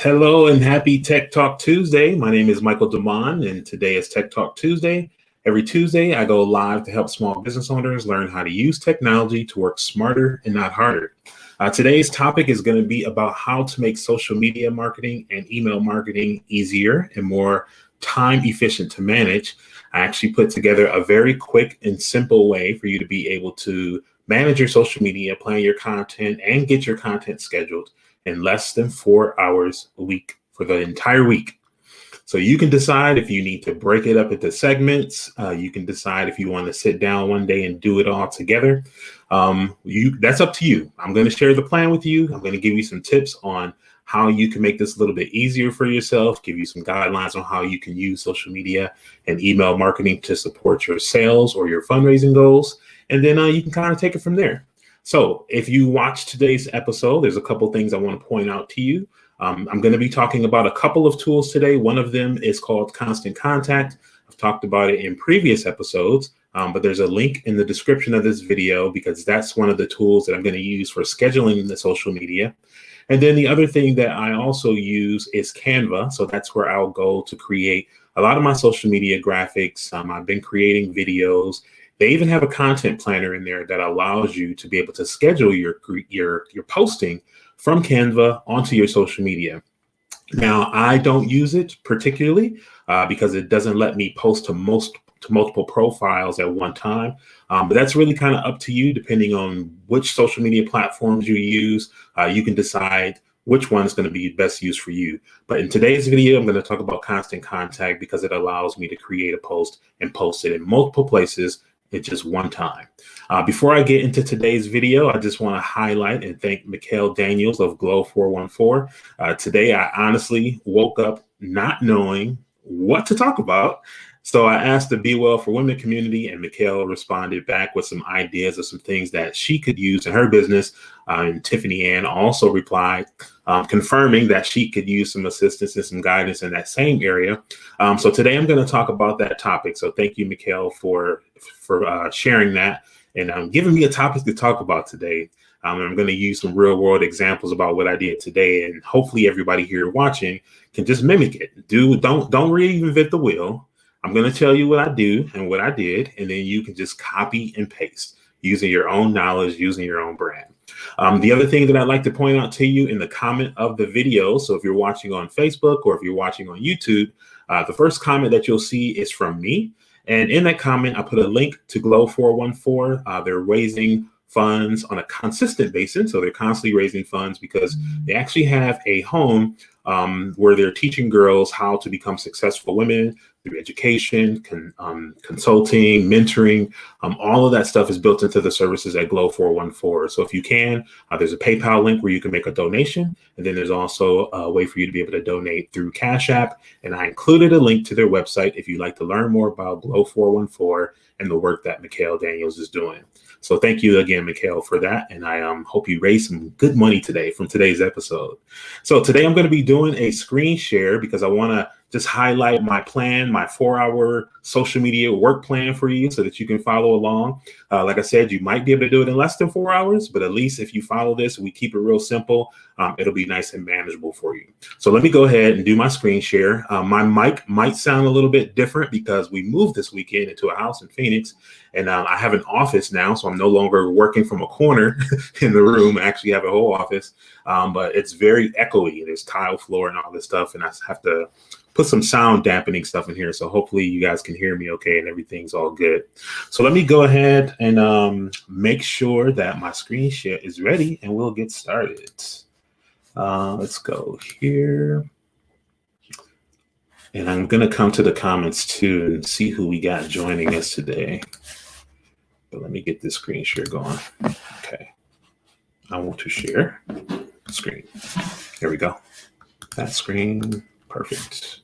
Hello and happy Tech Talk Tuesday. My name is Michael Damond, and today is Tech Talk Tuesday. Every Tuesday, I go live to help small business owners learn how to use technology to work smarter and not harder. Today's topic is going to be about how to make social media marketing and email marketing easier and more time efficient to manage. I actually put together a very quick and simple way for you to be able to manage your social media, plan your content, and get your content scheduled in less than 4 hours a week for the entire week. So you can decide if you need to break it up into segments. You can decide if you want to sit down one day and do it all together. That's up to you. I'm going to share the plan with you. I'm going to give you some tips on how you can make this a little bit easier for yourself, give you some guidelines on how you can use social media and email marketing to support your sales or your fundraising goals. And then you can kind of take it from there. So if you watch today's episode, there's a couple things I want to point out to you. I'm going to be talking about a couple of tools today. One of them is called Constant Contact. I've talked about it in previous episodes, but there's a link in the description of this video because that's one of the tools that I'm going to use for scheduling the social media. And then the other thing that I also use is Canva. So that's where I'll go to create a lot of my social media graphics. I've been creating videos. They even have a content planner in there that allows you to be able to schedule your posting from Canva onto your social media. Now, I don't use it particularly because it doesn't let me post to multiple profiles at one time. But that's really kind of up to you, depending on which social media platforms you use. You can decide which one is going to be best used for you. But in today's video, I'm going to talk about Constant Contact because it allows me to create a post and post it in multiple places at just one time. Before I get into today's video, I just want to highlight and thank Mikhail Daniels of Glow 414. Today, I honestly woke up not knowing what to talk about. So I asked the Be Well for Women community, and Mikhail responded back with some ideas of some things that she could use in her business. And Tiffany Ann also replied, confirming that she could use some assistance and some guidance in that same area. So today I'm going to talk about that topic. So thank you, Mikhail, for sharing that and giving me a topic to talk about today. I'm going to use some real world examples about what I did today, and hopefully everybody here watching can just mimic it. Don't reinvent the wheel. I'm going to tell you what I do and what I did, and then you can just copy and paste using your own knowledge, using your own brand. The other thing that I'd like to point out to you in the comment of the video, so if you're watching on Facebook or if you're watching on YouTube, the first comment that you'll see is from me. And in that comment, I put a link to Glow 414. They're raising funds on a consistent basis. So they're constantly raising funds because they actually have a home where they're teaching girls how to become successful women through education, consulting, mentoring. All of that stuff is built into the services at Glow 414. So if you can, there's a PayPal link where you can make a donation. And then there's also a way for you to be able to donate through Cash App. And I included a link to their website if you'd like to learn more about Glow 414 and the work that Mikhail Daniels is doing. So thank you again, Mikhail, for that. And I hope you raise some good money today from today's episode. So today I'm going to be doing a screen share because I want to just highlight my plan, my 4-hour social media work plan for you so that you can follow along. Like I said, you might be able to do it in less than 4 hours, but at least if you follow this, we keep it real simple. It'll be nice and manageable for you. So let me go ahead and do my screen share. My mic might sound a little bit different because we moved this weekend into a house in Phoenix, and I have an office now, so I'm no longer working from a corner in the room. I actually have a whole office, but it's very echoey. There's tile floor and all this stuff, and I have to put some sound dampening stuff in here. So hopefully you guys can hear me okay and everything's all good. So let me go ahead and make sure that my screen share is ready and we'll get started. Let's go here. And I'm going to come to the comments too and see who we got joining us today. But let me get this screen share going. Okay. I want to share screen. Here we go. That screen. Perfect.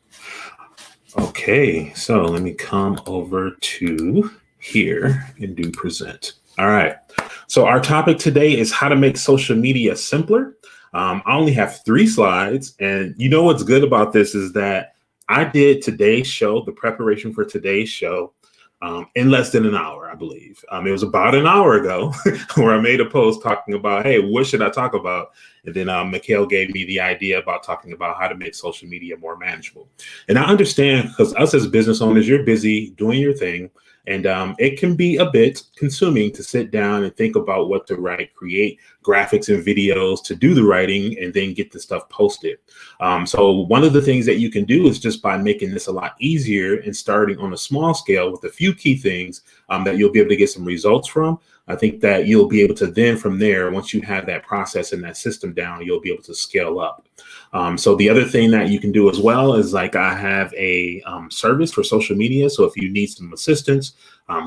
Okay, so let me come over to here and do present. All right, so our topic today is how to make social media simpler. I only have 3 slides, and you know what's good about this is that I did today's show, the preparation for today's show, in less than an hour. believe. It was about an hour ago where I made a post talking about, hey, what should I talk about? And then Mikhail gave me the idea about talking about how to make social media more manageable. And I understand, because us as business owners, you're busy doing your thing. And it can be a bit consuming to sit down and think about what to write, create graphics and videos to do the writing, and then get the stuff posted. So one of the things that you can do is just by making this a lot easier and starting on a small scale with a few key things that you'll be able to get some results from. I think that you'll be able to then from there, once you have that process and that system down, you'll be able to scale up. So the other thing that you can do as well is, like, I have a service for social media. So if you need some assistance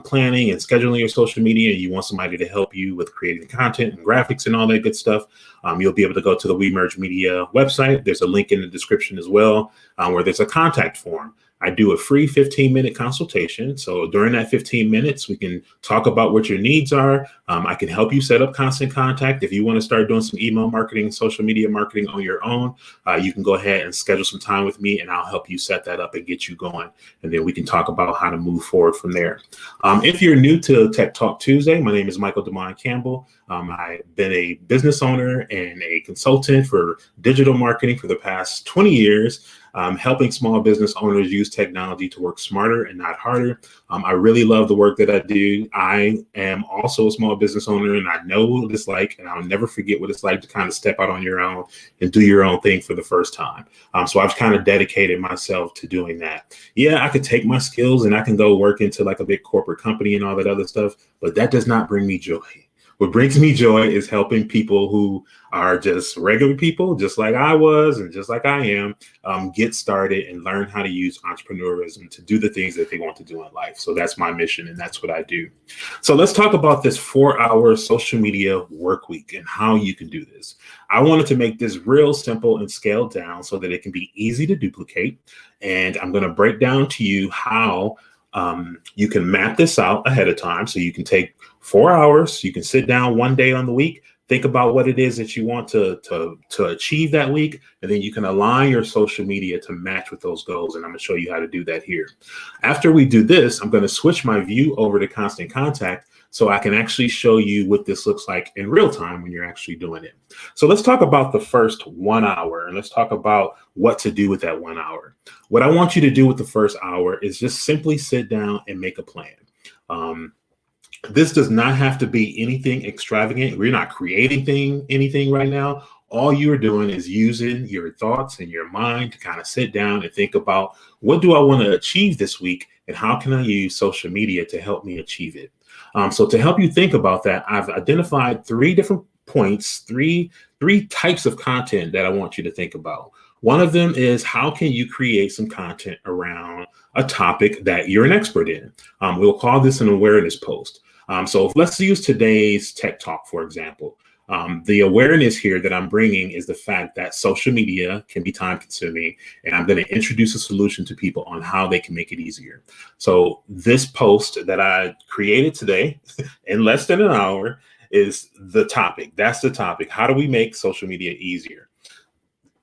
planning and scheduling your social media, and you want somebody to help you with creating content and graphics and all that good stuff, you'll be able to go to the We Merge Media website. There's a link in the description as well, where there's a contact form. I do a free 15-minute consultation. So during that 15 minutes, we can talk about what your needs are. I can help you set up constant contact. If you want to start doing some email marketing, social media marketing on your own, you can go ahead and schedule some time with me, and I'll help you set that up and get you going. And then we can talk about how to move forward from there. If you're new to Tech Talk Tuesday, my name is Michael Damond Campbell. I've been a business owner and a consultant for digital marketing for the past 20 years. Helping small business owners use technology to work smarter and not harder. I really love the work that I do. I am also a small business owner, and I know what it's like, and I'll never forget what it's like to kind of step out on your own and do your own thing for the first time. So I've kind of dedicated myself to doing that. Yeah, I could take my skills and I can go work into like a big corporate company and all that other stuff, but that does not bring me joy. What brings me joy is helping people who are just regular people, just like I was and just like I am, get started and learn how to use entrepreneurism to do the things that they want to do in life. So that's my mission, and that's what I do. So let's talk about this 4-hour social media work week and how you can do this. I wanted to make this real simple and scaled down so that it can be easy to duplicate. And I'm going to break down to you how you can map this out ahead of time. So you can take 4 hours, you can sit down one day on the week, think about what it is that you want to achieve that week, and then you can align your social media to match with those goals. And I'm going to show you how to do that here. After we do this, I'm going to switch my view over to Constant Contact so I can actually show you what this looks like in real time when you're actually doing it. So let's talk about the first 1 hour, and let's talk about what to do with that 1 hour. What I want you to do with the first hour is just simply sit down and make a plan. This does not have to be anything extravagant. We're not creating anything right now. All you're doing is using your thoughts and your mind to kind of sit down and think about, what do I want to achieve this week, and how can I use social media to help me achieve it? So to help you think about that, I've identified 3 different points, three types of content that I want you to think about. One of them is, how can you create some content around a topic that you're an expert in? We'll call this an awareness post. So let's use today's Tech Talk, for example. The awareness here that I'm bringing is the fact that social media can be time consuming, and I'm going to introduce a solution to people on how they can make it easier. So this post that I created today in less than an hour is the topic. That's the topic. How do we make social media easier?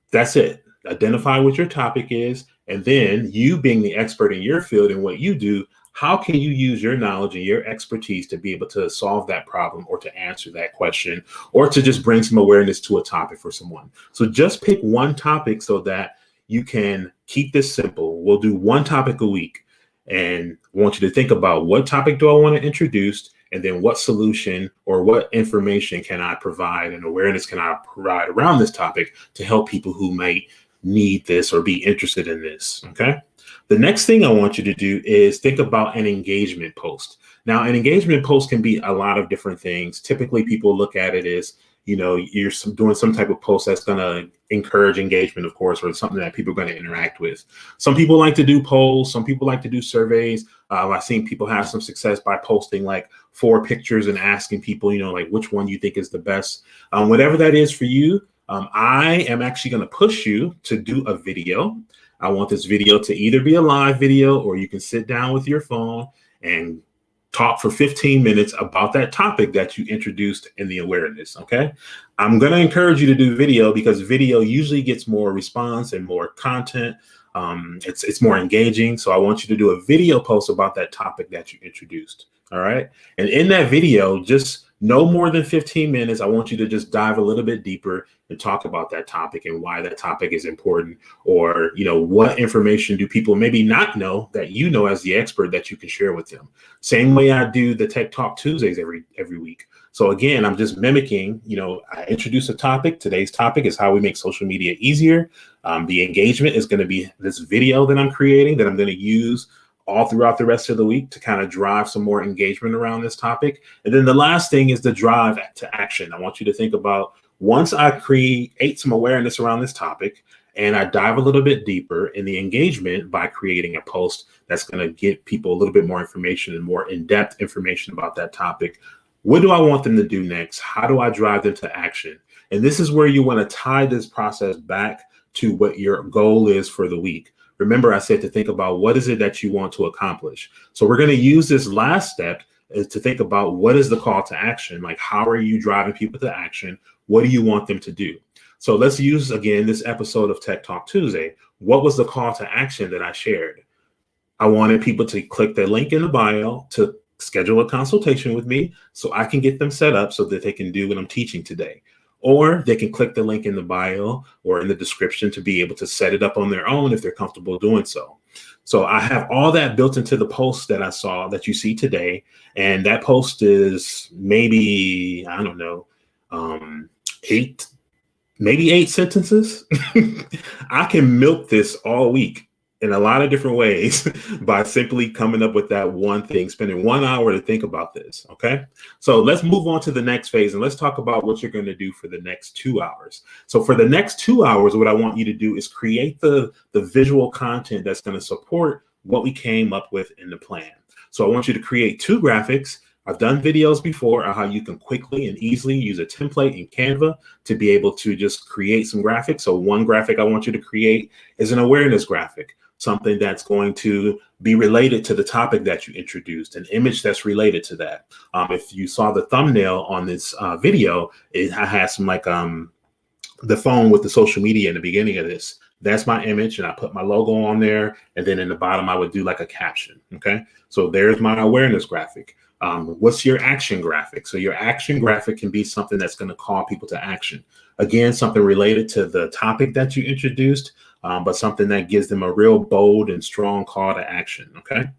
That's it. Identify what your topic is, and then you, being the expert in your field and what you do, how can you use your knowledge and your expertise to be able to solve that problem, or to answer that question, or to just bring some awareness to a topic for someone? So just pick one topic so that you can keep this simple. We'll do one topic a week, and I want you to think about, what topic do I want to introduce? And then what solution or what information can I provide and awareness can I provide around this topic to help people who might need this or be interested in this, okay? The next thing I want you to do is think about an engagement post. Now, an engagement post can be a lot of different things. Typically, people look at it as, you're doing some type of post that's going to encourage engagement, of course, or something that people are going to interact with. Some people like to do polls. Some people like to do surveys. I've seen people have some success by posting like 4 pictures and asking people, like, which one you think is the best. Whatever that is for you, I am actually going to push you to do a video. I want this video to either be a live video, or you can sit down with your phone and talk for 15 minutes about that topic that you introduced in the awareness, okay? I'm going to encourage you to do video because video usually gets more response and more content It's more engaging. So I want you to do a video post about that topic that you introduced. All right. And in that video, just no more than 15 minutes. I want you to just dive a little bit deeper and talk about that topic and why that topic is important, or, what information do people maybe not know that you know as the expert that you can share with them. Same way I do the Tech Talk Tuesdays every week. So again, I'm just mimicking, I introduce a topic. Today's topic is how we make social media easier. The engagement is going to be this video that I'm creating that I'm going to use all throughout the rest of the week to kind of drive some more engagement around this topic. And then the last thing is the drive to action. I want you to think about, once I create some awareness around this topic and I dive a little bit deeper in the engagement by creating a post that's going to get people a little bit more information and more in-depth information about that topic, what do I want them to do next? How do I drive them to action? And this is where you want to tie this process back to what your goal is for the week. Remember, I said to think about what is it that you want to accomplish. So we're going to use this last step is to think about what is the call to action? Like, how are you driving people to action? What do you want them to do? So let's use, again, this episode of Tech Talk Tuesday. What was the call to action that I shared? I wanted people to click the link in the bio to schedule a consultation with me so I can get them set up so that they can do what I'm teaching today. Or they can click the link in the bio or in the description to be able to set it up on their own if they're comfortable doing so. So I have all that built into the post that I saw that you see today. And that post is maybe, I don't know, 8 sentences. I can milk this all week in a lot of different ways by simply coming up with that one thing, spending 1 hour to think about this. Okay. So let's move on to the next phase and let's talk about what you're going to do for the next 2 hours. So for the next 2 hours, what I want you to do is create the visual content that's going to support what we came up with in the plan. So I want you to create 2 graphics. I've done videos before on how you can quickly and easily use a template in Canva to be able to just create some graphics. So one graphic I want you to create is an awareness graphic, something that's going to be related to the topic that you introduced, an image that's related to that. If you saw the thumbnail on this video, it has some like the phone with the social media in the beginning of this. That's my image, and I put my logo on there. And then in the bottom, I would do like a caption. Okay, so there's my awareness graphic. What's your action graphic? So your action graphic can be something that's going to call people to action. Again, something related to the topic that you introduced, but something that gives them a real bold and strong call to action. Okay.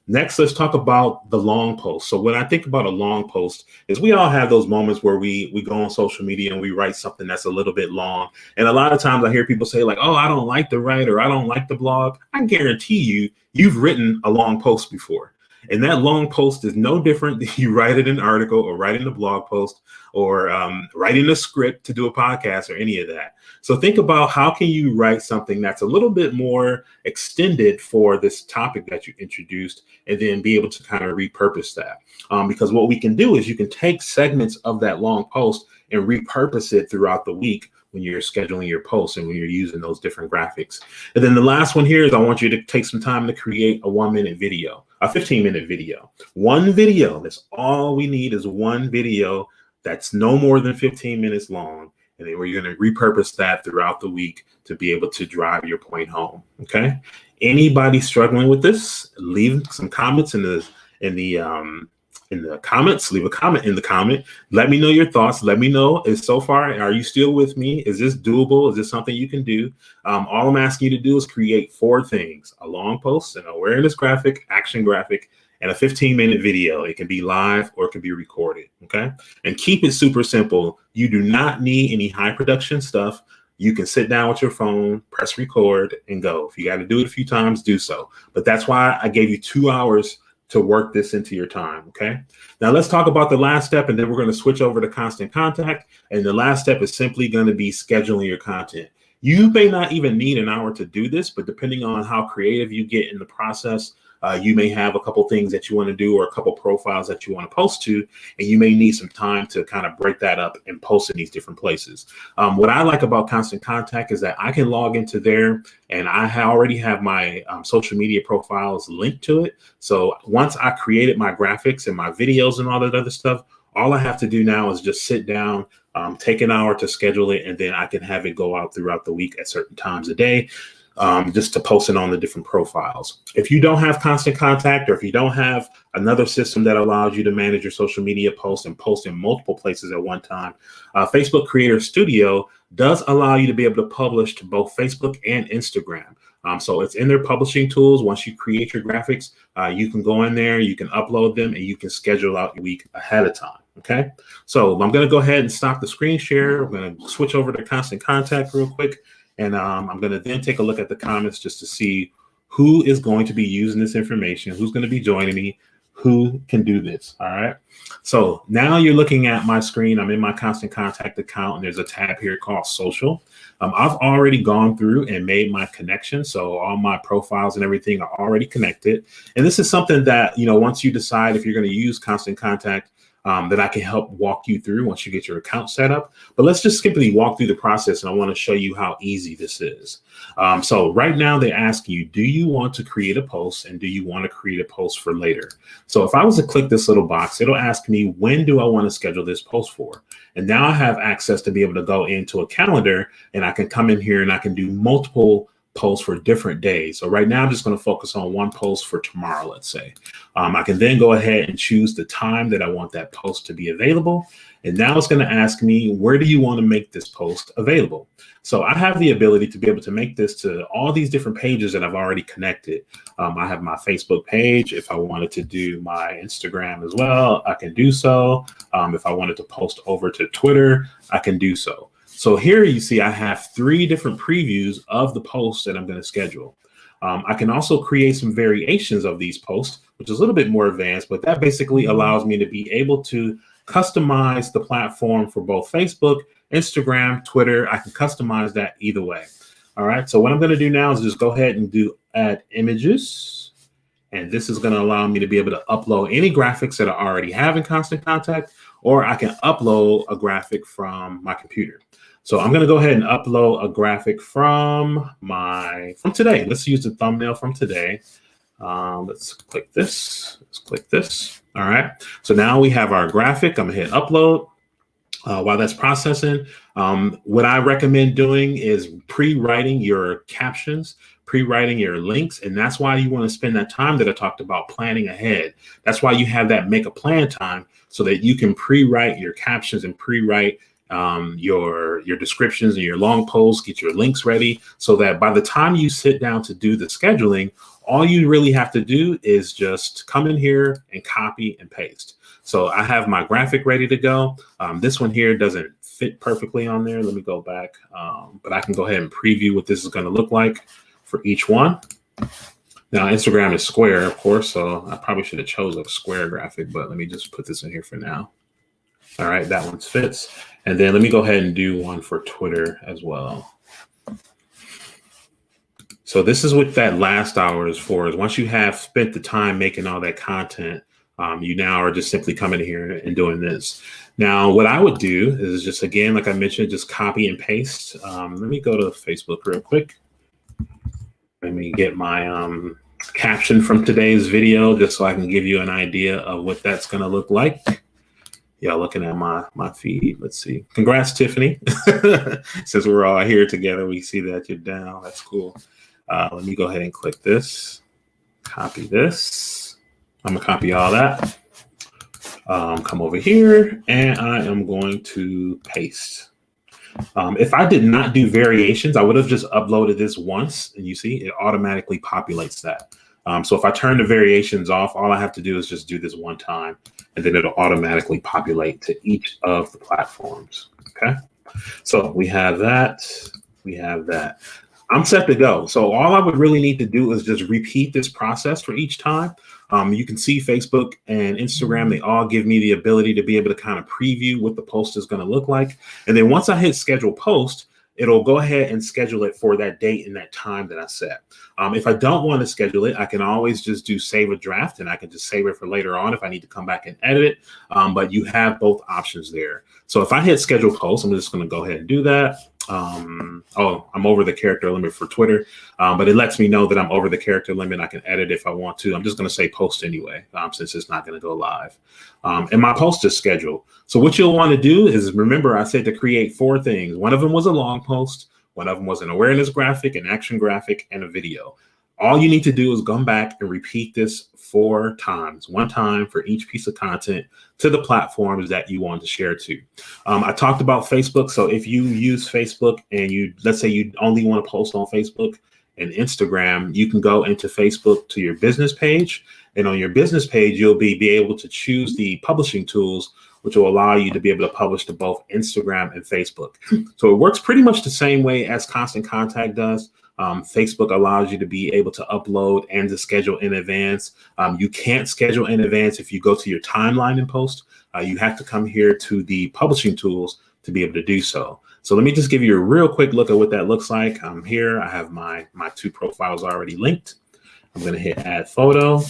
Next, let's talk about the long post. So when I think about a long post is we all have those moments where we go on social media and we write something that's a little bit long. And a lot of times I hear people say like, oh, I don't like the write or I don't like the blog. I guarantee you've written a long post before. And that long post is no different than you writing an article or writing a blog post or writing a script to do a podcast or any of that. So think about how can you write something that's a little bit more extended for this topic that you introduced and then be able to kind of repurpose that. Because what we can do is you can take segments of that long post and repurpose it throughout the week when you're scheduling your posts and when you're using those different graphics. And then the last one here is I want you to take some time to create a 1-minute video, a 15-minute video. One video, that's all we need is one video that's no more than 15 minutes long. And then we're going to repurpose that throughout the week to be able to drive your point home. Okay. Anybody struggling with this, leave some comments in the comments. Leave a comment in the comment. Let me know your thoughts. Let me know is so far, are you still with me? Is this doable? Is this something you can do? All I'm asking you to do is create 4 things: a long post, an awareness graphic, action graphic, and a 15-minute video. It can be live or it can be recorded. Okay. And keep it super simple. You do not need any high production stuff. You can sit down with your phone, press record, and go. If you got to do it a few times, do so. But that's why I gave you 2 hours to work this into your time. Okay. Now let's talk about the last step, and then we're going to switch over to constant contact. And the last step is simply going to be scheduling your content. You may not even need an hour to do this, but depending on how creative you get in the process, you may have a couple things that you want to do or a couple profiles that you want to post to, and you may need some time to kind of break that up and post in these different places. What I like about Constant Contact is that I can log into there and I already have my social media profiles linked to it. So once I created my graphics and my videos and all that other stuff, all I have to do now is just sit down, take an hour to schedule it, and then I can have it go out throughout the week at certain times a day. just to post it on the different profiles. If you don't have Constant Contact, or if you don't have another system that allows you to manage your social media posts and post in multiple places at one time, Facebook Creator Studio does allow you to be able to publish to both Facebook and Instagram. So it's in their publishing tools. Once you create your graphics, you can go in there, you can upload them, and you can schedule out your week ahead of time. Okay, so I'm going to go ahead and stop the screen share. I'm going to switch over to Constant Contact real quick, and I'm going to then take a look at the comments just to see who is going to be using this information, who's going to be joining me, who can do this. All right. So now you're looking at my screen. I'm in my Constant Contact account, and there's a tab here called Social. I've already gone through and made my connection. So all my profiles and everything are already connected. And this is something that, once you decide if you're going to use Constant Contact, that I can help walk you through once you get your account set up. But let's just simply walk through the process, and I want to show you how easy this is. So right now they ask you, do you want to create a post, and do you want to create a post for later? So if I was to click this little box, it'll ask me, when do I want to schedule this post for? And now I have access to be able to go into a calendar, and I can come in here and I can do multiple posts for different days. So right now I'm just going to focus on one post for tomorrow, let's say. I can then go ahead and choose the time that I want that post to be available. And now it's going to ask me, where do you want to make this post available? So I have the ability to be able to make this to all these different pages that I've already connected. I have my Facebook page. If I wanted to do my Instagram as well, I can do so. If I wanted to post over to Twitter, I can do so. So here you see I have 3 different previews of the posts that I'm going to schedule. I can also create some variations of these posts, which is a little bit more advanced, but that basically allows me to be able to customize the platform for both Facebook, Instagram, Twitter. I can customize that either way. All right. So what I'm going to do now is just go ahead and do add images. And this is going to allow me to be able to upload any graphics that I already have in Constant Contact, or I can upload a graphic from my computer. So I'm going to go ahead and upload a graphic from today. Let's use the thumbnail from today. Let's click this. Let's click this. All right. So now we have our graphic. I'm going to hit upload. While that's processing, what I recommend doing is pre-writing your captions, pre-writing your links. And that's why you want to spend that time that I talked about planning ahead. That's why you have that make a plan time, so that you can pre-write your captions and pre-write your descriptions and your long posts, get your links ready, so that by the time you sit down to do the scheduling, all you really have to do is just come in here and copy and paste. So I have my graphic ready to go. This one here doesn't fit perfectly on there. Let me go back, but I can go ahead and preview what this is going to look like for each one. Now Instagram is square, of course, so I probably should have chose a square graphic, but let me just put this in here for now. All right, that one fits. And then let me go ahead and do one for Twitter as well. So this is what that last hour is for, is once you have spent the time making all that content, you now are just simply coming here and doing this. Now, what I would do is just, again, like I mentioned, just copy and paste. Let me go to Facebook real quick. Let me get my caption from today's video, just so I can give you an idea of what that's going to look like. Yeah, looking at my feed. Let's see. Congrats, Tiffany. Since we're all here together, we see that you're down. That's cool. Let me go ahead and click this. Copy this. I'm going to copy all that. Come over here, and I am going to paste. If I did not do variations, I would have just uploaded this once, and you see it automatically populates that. So if I turn the variations off, all I have to do is just do this one time, and then it'll automatically populate to each of the platforms. Okay. So we have that. We have that. I'm set to go. So all I would really need to do is just repeat this process for each time. You can see Facebook and Instagram, they all give me the ability to be able to kind of preview what the post is going to look like. And then once I hit schedule post, it'll go ahead and schedule it for that date and that time that I set. If I don't want to schedule it, I can always just do save a draft, and I can just save it for later on if I need to come back and edit it. But you have both options there. So if I hit schedule post, I'm just going to go ahead and do that. Oh, I'm over the character limit for Twitter, but it lets me know that I'm over the character limit. I can edit if I want to. I'm just going to say post anyway, since it's not going to go live. And my post is scheduled. So what you'll want to do is, remember, I said to create 4 things. One of them was a long post. One of them was an awareness graphic, an action graphic, and a video. All you need to do is come back and repeat this 4 times, 1 time for each piece of content to the platforms that you want to share to. I talked about Facebook. So if you use Facebook and let's say you only want to post on Facebook and Instagram, you can go into Facebook to your business page. And on your business page, you'll be able to choose the publishing tools, which will allow you to be able to publish to both Instagram and Facebook. So it works pretty much the same way as Constant Contact does. Facebook allows you to be able to upload and to schedule in advance. You can't schedule in advance if you go to your timeline and post. You have to come here to the publishing tools to be able to do so. So let me just give you a real quick look at what that looks like. I'm here. I have my 2 profiles already linked. I'm going to hit add photo,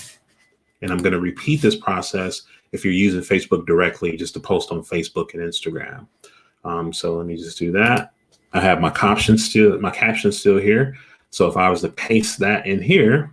and I'm going to repeat this process if you're using Facebook directly, just to post on Facebook and Instagram. So let me just do that. I have my caption still here. So if I was to paste that in here,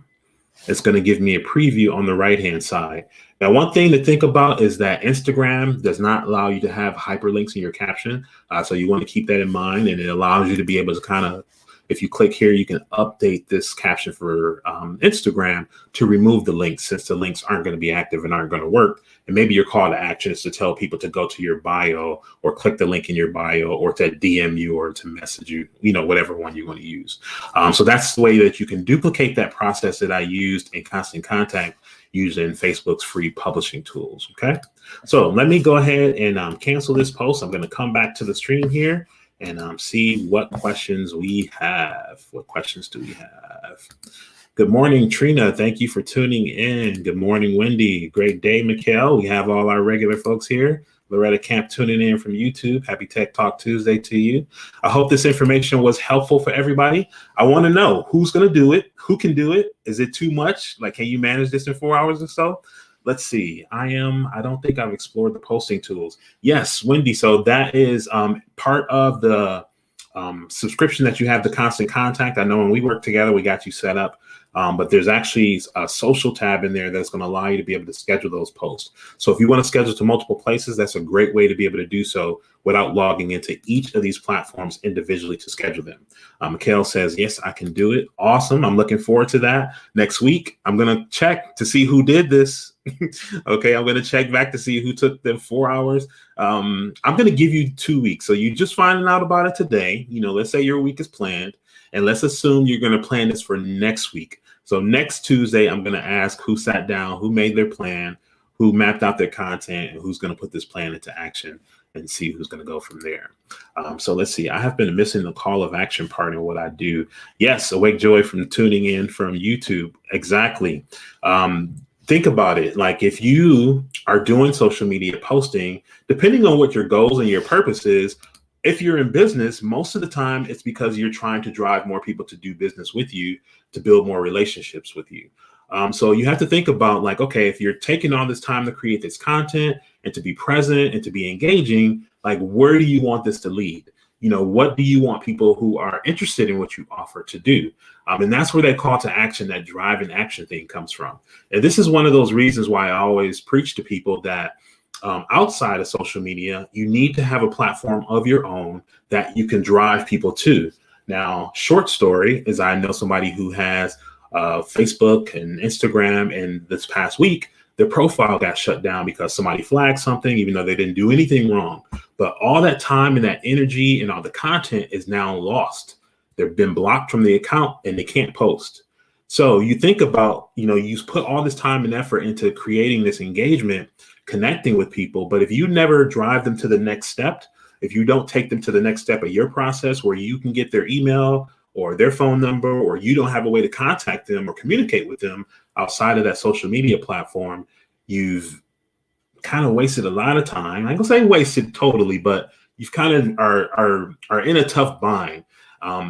it's going to give me a preview on the right-hand side. Now, one thing to think about is that Instagram does not allow you to have hyperlinks in your caption. So you want to keep that in mind, and it allows you to be able to kind of, if you click here, you can update this caption for Instagram to remove the links, since the links aren't going to be active and aren't going to work. And maybe your call to action is to tell people to go to your bio or click the link in your bio or to DM you or to message you, whatever one you want to use. So that's the way that you can duplicate that process that I used in Constant Contact using Facebook's free publishing tools. Okay, so let me go ahead and cancel this post. I'm going to come back to the stream here and see what questions we have. What questions do we have? Good morning, Trina. Thank you for tuning in. Good morning, Wendy. Great day, Mikhail. We have all our regular folks here. Loretta Camp tuning in from YouTube. Happy Tech Talk Tuesday to you. I hope this information was helpful for everybody. I want to know who's going to do it, who can do it. Is it too much? Like, can you manage this in 4 hours or so? Let's see. I don't think I've explored the posting tools. Yes, Wendy. So that is part of the subscription that you have to Constant Contact. I know when we work together, we got you set up. But there's actually a social tab in there that's going to allow you to be able to schedule those posts. So if you want to schedule to multiple places, that's a great way to be able to do so without logging into each of these platforms individually to schedule them. Mikhail says, yes, I can do it. Awesome. I'm looking forward to that. Next week, I'm going to check to see who did this. Okay, I'm going to check back to see who took them 4 hours. I'm going to give you 2 weeks. So you just finding out about it today. Let's say your week is planned, and let's assume you're going to plan this for next week. So next Tuesday, I'm going to ask who sat down, who made their plan, who mapped out their content, and who's going to put this plan into action, and see who's going to go from there. So let's see. I have been missing the call of action part in what I do. Yes, Awake Joy from tuning in from YouTube. Exactly. Think about it. Like, if you are doing social media posting, depending on what your goals and your purpose is, if you're in business, most of the time it's because you're trying to drive more people to do business with you, to build more relationships with you. So you have to think about, like, okay, if you're taking all this time to create this content and to be present and to be engaging, like, where do you want this to lead? What do you want people who are interested in what you offer to do? And that's where that call to action, that drive and action thing comes from. And this is one of those reasons why I always preach to people that outside of social media, you need to have a platform of your own that you can drive people to. Now, short story is, I know somebody who has Facebook and Instagram, and this past week, their profile got shut down because somebody flagged something, even though they didn't do anything wrong. But all that time and that energy and all the content is now lost. They've been blocked from the account and they can't post. So you think about, you put all this time and effort into creating this engagement, connecting with people. But if you never drive them to the next step, if you don't take them to the next step of your process where you can get their email or their phone number, or you don't have a way to contact them or communicate with them outside of that social media platform, you've kind of wasted a lot of time. I'm gonna say wasted totally, but you've kind of are in a tough bind.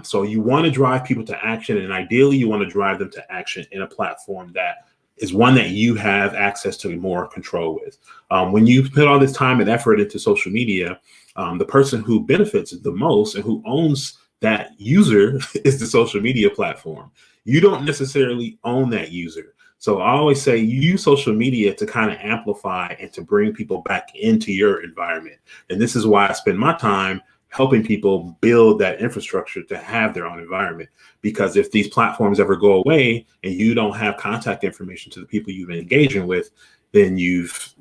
So you want to drive people to action, and ideally you want to drive them to action in a platform that is one that you have access to more control with. When you put all this time and effort into social media, the person who benefits the most and who owns that user is the social media platform. You don't necessarily own that user. So I always say you use social media to kind of amplify and to bring people back into your environment. And this is why I spend my time helping people build that infrastructure to have their own environment. Because if these platforms ever go away and you don't have contact information to the people you've been engaging with, then you've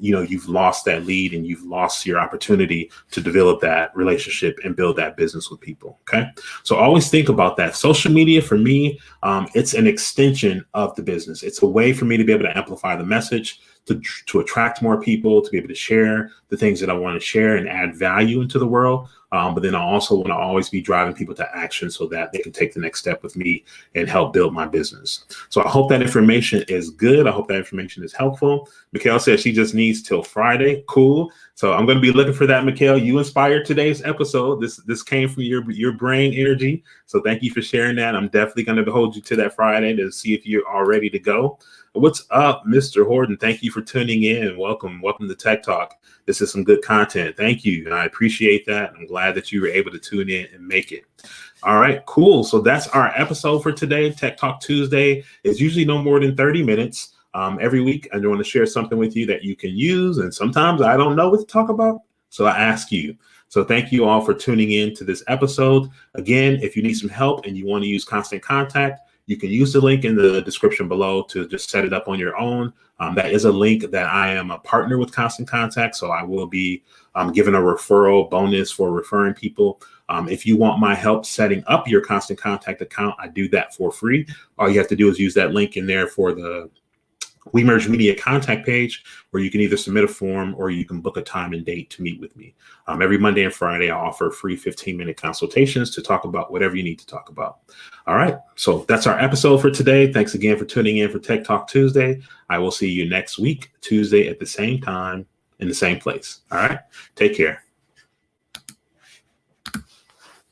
lost that lead and you've lost your opportunity to develop that relationship and build that business with people. Okay. So always think about that. Social media for me, it's an extension of the business. It's a way for me to be able to amplify the message, to attract more people, to be able to share the things that I want to share and add value into the world. But then I also want to always be driving people to action so that they can take the next step with me and help build my business. So I hope that information is good. I hope that information is helpful. Mikhail says she just needs till Friday. Cool. So I'm going to be looking for that, Mikhail. You inspired today's episode. This came from your brain energy. So thank you for sharing that. I'm definitely going to hold you to that Friday to see if you're all ready to go. What's up, Mr. Horton? Thank you for tuning in. Welcome to Tech Talk. This is some good content. Thank you. And I appreciate that. I'm glad that you were able to tune in and make it. All right, cool. So that's our episode for today. Tech Talk Tuesday is usually no more than 30 minutes. Every week, I want to share something with you that you can use. And sometimes I don't know what to talk about, so I ask you. So thank you all for tuning in to this episode. Again, if you need some help and you want to use Constant Contact, you can use the link in the description below to just set it up on your own. That is a link that I am a partner with Constant Contact, so I will be giving a referral bonus for referring people. If you want my help setting up your Constant Contact account, I do that for free. All you have to do is use that link in there for the WeMerge Media contact page, where you can either submit a form or you can book a time and date to meet with me. Every Monday and Friday, I offer free 15-minute consultations to talk about whatever you need to talk about. All right. So that's our episode for today. Thanks again for tuning in for Tech Talk Tuesday. I will see you next week, Tuesday at the same time in the same place. All right. Take care.